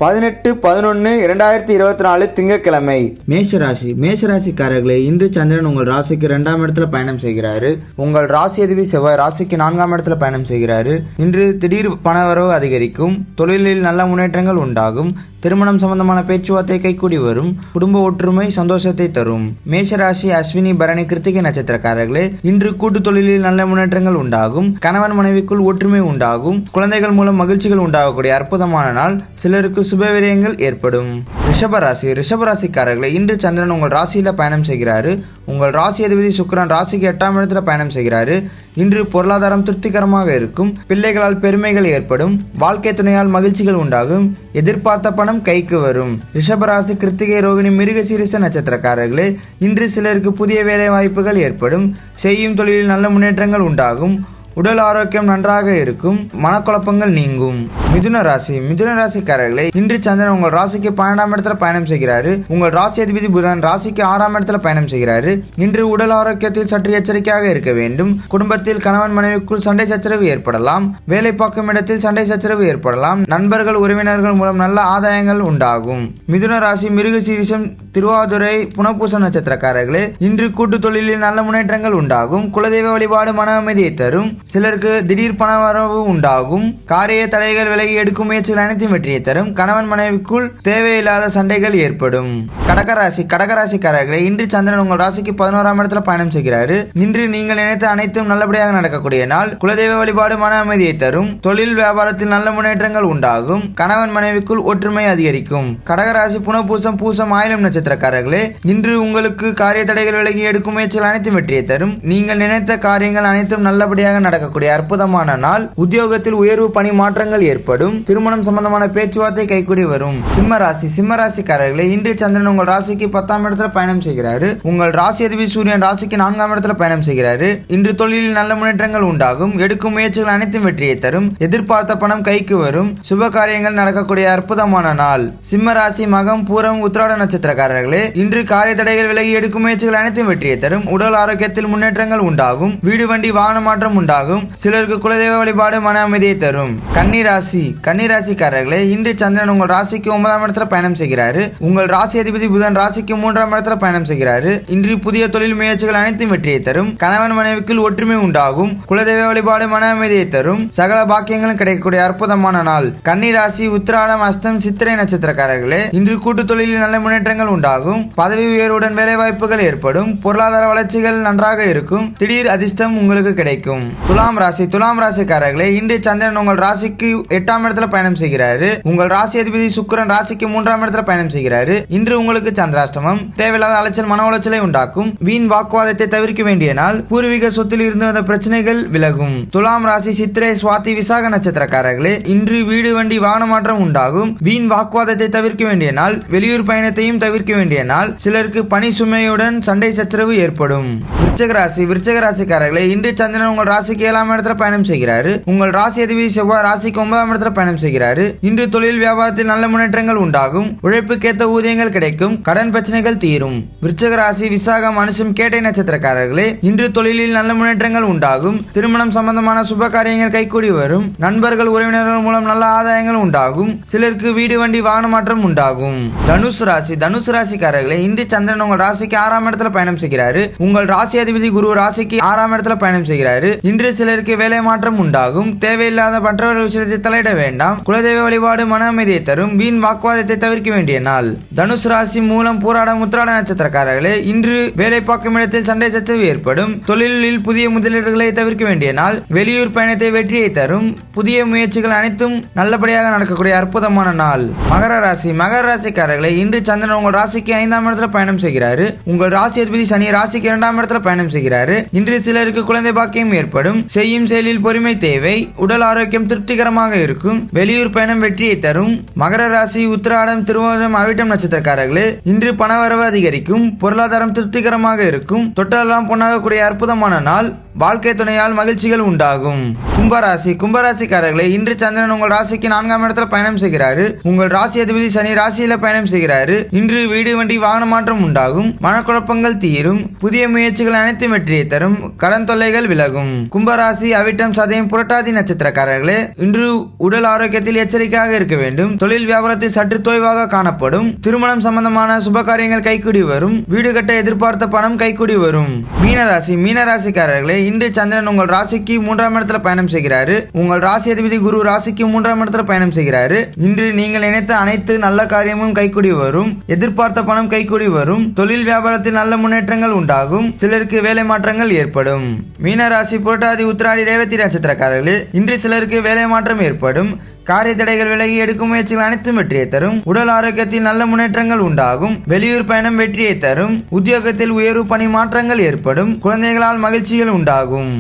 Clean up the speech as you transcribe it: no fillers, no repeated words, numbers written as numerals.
18/11/2024 திங்கட்கிழமை. மேஷராசிக்காரர்களே, இன்று சந்திரன் உங்கள் ராசிக்கு 2ஆம் இடத்துல பயணம் செய்கிறாரு. உங்கள் ராசி அதிபதி செவ்வாய் ராசிக்கு 4ஆம் இடத்துல பயணம் செய்கிறாரு. இன்று திடீர் பணவரவு அதிகரிக்கும். தொழிலில் நல்ல முன்னேற்றங்கள் உண்டாகும். திருமணம் சம்பந்தமான பேச்சுவார்த்தை கைகூடி வரும். குடும்ப ஒற்றுமை சந்தோஷத்தை தரும். மேஷராசி அஸ்வினி பரணி கிருத்திகை நட்சத்திரக்காரர்களே, இன்று கூட்டு தொழிலில் நல்ல முன்னேற்றங்கள் உண்டாகும். கணவன் மனைவிக்குள் ஒற்றுமை உண்டாகும். குழந்தைகள் மூலம் மகிழ்ச்சிகள் உண்டாகக்கூடிய அற்புதமான நாள். சிலருக்கு சுபவிரயங்கள் ஏற்படும். ரிஷபராசிக்காரர்களே, இன்று சந்திரன் உங்கள் ராசியில பயணம் செய்கிறாரு. உங்கள் ராசி அதிபதி சுக்கிரன் ராசிக்கு 8ஆம் இடத்துல பயணம் செய்கிறாரு. இன்று பொருளாதாரம் திருப்திகரமாக இருக்கும். பிள்ளைகளால் பெருமைகள் ஏற்படும். வாழ்க்கை துணையால் மகிழ்ச்சிகள் உண்டாகும். எதிர்பார்த்த பணம் கைக்கு வரும். ரிஷபராசி கிருத்திகை ரோகிணி மிருகசீரிஷ நட்சத்திரக்காரர்களே, இன்று சிலருக்கு புதிய வேலை வாய்ப்புகள் ஏற்படும். செய்யும் தொழிலில் நல்ல முன்னேற்றங்கள் உண்டாகும். உடல் ஆரோக்கியம் நன்றாக இருக்கும். மனக்குழப்பங்கள் நீங்கும். மிதுனராசிக்காரர்களே, இன்று சந்திரன் உங்கள் ராசிக்கு 12ஆம் இடத்துல பயணம் செய்கிறாரு. உங்கள் ராசி அதிபதி புதன் ராசிக்கு 6ஆம் இடத்துல பயணம் செய்கிறாரு. இன்று உடல் ஆரோக்கியத்தில் சற்று எச்சரிக்கையாக இருக்க வேண்டும். குடும்பத்தில் கணவன் மனைவிக்குள் சண்டை சச்சரவு ஏற்படலாம். வேலை பார்க்கும் இடத்தில் சண்டை சச்சரவு ஏற்படலாம். நண்பர்கள் உறவினர்கள் மூலம் நல்ல ஆதாயங்கள் உண்டாகும். மிதுன ராசி மிருகசீரிஷம் திருவாதுரை புனப்பூசம் நட்சத்திரக்காரர்களே, இன்று கூட்டு தொழிலில் நல்ல முன்னேற்றங்கள் உண்டாகும். குலதெய்வ வழிபாடு மன அமைதியை தரும். சிலருக்கு திடீர் பண வரவு உண்டாகும். காரிய தடைகள் விலகி எடுக்கும் முயற்சிகள் அனைத்தும் வெற்றியை தரும். கணவன் மனைவிக்குள் தேவையில்லாத சண்டைகள் ஏற்படும். கடகராசிக்காரர்களே, இன்று சந்திரன் உங்கள் ராசிக்கு 11ஆம் இடத்துல பயணம் செய்கிறாரு. இன்று நீங்கள் நினைத்த அனைத்தும் நல்லபடியாக நடக்கக்கூடிய நாள். குலதெய்வ வழிபாடு மன அமைதியை தரும். தொழில் வியாபாரத்தில் நல்ல முன்னேற்றங்கள் உண்டாகும். கணவன் மனைவிக்குள் ஒற்றுமை அதிகரிக்கும். கடகராசி புனப்பூசம் பூசம் ஆயிலம் நட்சத்திரக்காரர்களே, இன்று உங்களுக்கு காரிய தடைகள் விலகி எடுக்கும் முயற்சிகள் அனைத்தும் வெற்றியை தரும். நீங்கள் நினைத்த காரியங்கள் அனைத்தும் நல்லபடியாக நடக்கக்கூடிய அற்புதமான நாள். உத்தியோகத்தில் உயர்வு பணி மாற்றங்கள் ஏற்படும். திருமணம் சம்பந்தமான பேச்சுவார்த்தை கைகூடி வரும். சிம்மராசிக்காரர்களே, இன்று சந்திரன் உங்கள் ராசிக்கு 10ஆம் இடத்துல பயணம் செய்கிறாரு. உங்கள் ராசி அதிபதி சூரியன் ராசிக்கு 4ஆம் இடத்துல பயணம் செய்கிறாரு. இன்று தொழிலில் நல்ல முன்னேற்றங்கள் உண்டாகும். எடுக்கும் முயற்சிகள் அனைத்தும் வெற்றியை தரும். எதிர்பார்த்த பணம் கைக்கு வரும். சுப காரியங்கள் நடக்கக்கூடிய அற்புதமான நாள். சிம்மராசி மகம் பூரம் உத்திராட நட்சத்திரக்காரர்களே, இன்று காரிய தடைகள் விலகி எடுக்கும் முயற்சிகள் அனைத்தும் வெற்றியை தரும். உடல் ஆரோக்கியத்தில் முன்னேற்றங்கள் உண்டாகும். வீடு வண்டி வாகன மாற்றம் உண்டாகும். சிலருக்கு குலதெய்வ வழிபாடு மன அமைதியை தரும். கன்னிராசிக்காரர்களே, இன்று சந்திரன் உங்கள் ராசிக்கு 9ஆம் இடத்துல பயணம் செய்கிறாரு. உங்கள் ராசி அதிபதி புதன் ராசிக்கு 3ஆம் இடத்துல பயணம் செய்கிறாரு. இன்று புதிய தொழில் முயற்சிகள் அனைத்தும் வெற்றியை தரும். கணவன் மனைவிக்குள் ஒற்றுமை உண்டாகும். குலதெய்வ வழிபாடு மன அமைதியை தரும். சகல பாக்கியங்களும் கிடைக்கக்கூடிய அற்புதமான நாள். கன்னிராசி உத்திராடம் அஸ்தம் சித்திரை நட்சத்திரக்காரர்களே, இன்று கூட்டு தொழிலில் நல்ல முன்னேற்றங்கள் உண்டாகும். பதவி உயர்வுடன் வேலை வாய்ப்புகள் ஏற்படும். பொருளாதார வளர்ச்சிகள் நன்றாக இருக்கும். திடீர் அதிர்ஷ்டம் உங்களுக்கு கிடைக்கும். துலாம் ராசிக்காரர்களே, இன்று சந்திரன் உங்கள் ராசிக்கு 8ஆம் இடத்துல பயணம் செய்கிறாரு. உங்கள் ராசி அதிபதி சுக்கிரன் ராசிக்கு 3ஆம் இடத்துல பயணம் செய்கிறாரு. இன்று உங்களுக்கு சந்திராஷ்டமம். தேவையில்லாத அலைச்சல் மன உளைச்சலை உண்டாக்கும். வீண் வாக்குவாதத்தை தவிர்க்க வேண்டிய நாள். பூர்வீக சொத்தில் இருந்து வந்த பிரச்சனைகள் விலகும். துலாம் ராசி சித்திரை சுவாதி விசாக நட்சத்திரக்காரர்களே, இன்று வீடு வண்டி வாகன மாற்றம் உண்டாகும். வீண் வாக்குவாதத்தை தவிர்க்க வேண்டிய நாள். வெளியூர் பயணத்தையும் தவிர்க்க வேண்டிய நாள். சிலருக்கு பணி சுமையுடன் சண்டை சச்சரவு ஏற்படும். விருச்சக ராசிக்காரர்களே, இன்று சந்திரன் உங்கள் ராசிக்கு 7ஆம் இடத்துல பயணம் செய்கிறாரு. உங்கள் ராசி அதிபதி செவ்வாய் ராசிக்கு 9ஆம் இடத்துல பயணம் செய்கிறாரு. இன்று தொழில் வியாபாரத்தில் நல்ல முன்னேற்றங்கள் உண்டாகும். உழைப்புக்கேற்ற ஊதியங்கள் கிடைக்கும். கடன் பிரச்சனைகள் தீரும். விருச்சக ராசி விசாகம் அனுஷம் கேட்டை நட்சத்திரக்காரர்களே, இன்று தொழிலில் நல்ல முன்னேற்றங்கள் உண்டாகும். திருமணம் சம்பந்தமான சுப காரியங்கள் கைகூடி வரும். நண்பர்கள் உறவினர்கள் மூலம் நல்ல ஆதாயங்கள் உண்டாகும். சிலருக்கு வீடு வண்டி வாகன மாற்றம் உண்டாகும். தனுசு ராசிக்காரர்களே, இன்று சந்திரன் உங்கள் ராசிக்கு 6ஆம் இடத்துல பயணம் செய்கிறாரு. உங்கள் ராசி அதிபதி குரு ராசிக்கு 6ஆம் இடத்துல பயணம் செய்கிறாரு. இன்று சிலருக்கு வேலை மாற்றம் உண்டாகும். தேவையில்லாத மற்றவர்கள் விஷயத்தை தலையிட வேண்டாம். குலதெய்வ வழிபாடு மன அமைதியை தரும். வீண் வாக்குவாதத்தை தவிர்க்க வேண்டிய நாள். தனுசு ராசி மூலம் பூராடம் உத்திராட நட்சத்திரக்காரர்களே, இன்று வேலை பார்க்கும் இடத்தில் சண்டை சச்சரவு ஏற்படும். தொழிலில் புதிய முதலீடுகளை தவிர்க்க வேண்டிய நாள். வெளியூர் பயணத்தை வெற்றியை தரும். புதிய முயற்சிகள் அனைத்தும் நல்லபடியாக நடக்கக்கூடிய அற்புதமான நாள். மகர ராசிக்காரர்களே, இன்று சந்திரன் உங்கள் ராசிக்கு 5ஆம் இடத்துல பயணம் செய்கிறாரு. உங்கள் ராசி அதிபதி சனி ராசிக்கு 2ஆம் இடத்துல பயணம் செய்கிறாரு. இன்று சிலருக்கு குழந்தை பாக்கியம் ஏற்படும். செய்யும் செயலில் பொறுமை தேவை. உடல் ஆரோக்கியம் திருப்திகரமாக இருக்கும். வெளியூர் பயணம் வெற்றியை தரும். மகர ராசி உத்திராடம் திருவோணம் அவிட்டம் நட்சத்திரக்காரர்களே, இன்று பணவரவு அதிகரிக்கும். பொருளாதாரம் திருப்திகரமாக இருக்கும். தொட்டெல்லாம் பொன்னாகக்கூடிய அற்புதமான நாள். வாழ்க்கை துணையால் மகிழ்ச்சிகள் உண்டாகும். கும்பராசிக்காரர்களே, இன்று சந்திரன் உங்கள் ராசிக்கு 4ஆம் இடத்துல பயணம் செய்கிறாரு. உங்கள் ராசி அதிபதி சனி ராசியில பயணம் செய்கிறாரு. இன்று வீடு வண்டி வாகன மாற்றம் உண்டாகும். மனக்குழப்பங்கள் தீரும். புதிய முயற்சிகள் அனைத்தும் வெற்றியை தரும். கடன் தொல்லைகள் விலகும். கும்பராசி அவிட்டம் சதயம் புரட்டாதி நட்சத்திரக்காரர்களே, இன்று உடல் ஆரோக்கியத்தில் எச்சரிக்கையாக இருக்க வேண்டும். தொழில் வியாபாரத்தில் சற்று தொய்வாக காணப்படும். திருமணம் சம்பந்தமான சுப காரியங்கள் கைக்கூடி வரும். வீடு கட்ட எதிர்பார்த்த பணம் கைக்கூடி வரும். மீனராசிக்காரர்களே, இன்று சந்திரன் உங்கள் ராசிக்கு 3ஆம் இடத்துல பயணம் செய்கிறாரு. உங்கள் ராசி அதிபதி குரு ராசிக்கு 3ஆம் இடத்துல பயணம் செய்கிறாரு. இன்று நீங்கள் நினைத்த அனைத்து நல்ல காரியமும் கைக்கூடி வரும். எதிர்பார்த்த பணம் கைக்கூடி வரும். தொழில் வியாபாரத்தில் நல்ல முன்னேற்றங்கள் உண்டாகும். சிலருக்கு வேலை மாற்றங்கள் ஏற்படும். மீனராசி புரட்டாதி உத்திராடி ரேவதி நட்சத்திரக்காரர்களே, இன்று சிலருக்கு வேலை மாற்றம் ஏற்படும். காரிய தடைகள் விலகி எடுக்கும் முயற்சிகள் அனைத்தும் வெற்றியை தரும். உடல் ஆரோக்கியத்தில் நல்ல முன்னேற்றங்கள் உண்டாகும். வெளியூர் பயணம் வெற்றியை தரும். உத்தியோகத்தில் உயர்வு பணி மாற்றங்கள் ஏற்படும். குழந்தைகளால் மகிழ்ச்சிகள் உண்டாகும்.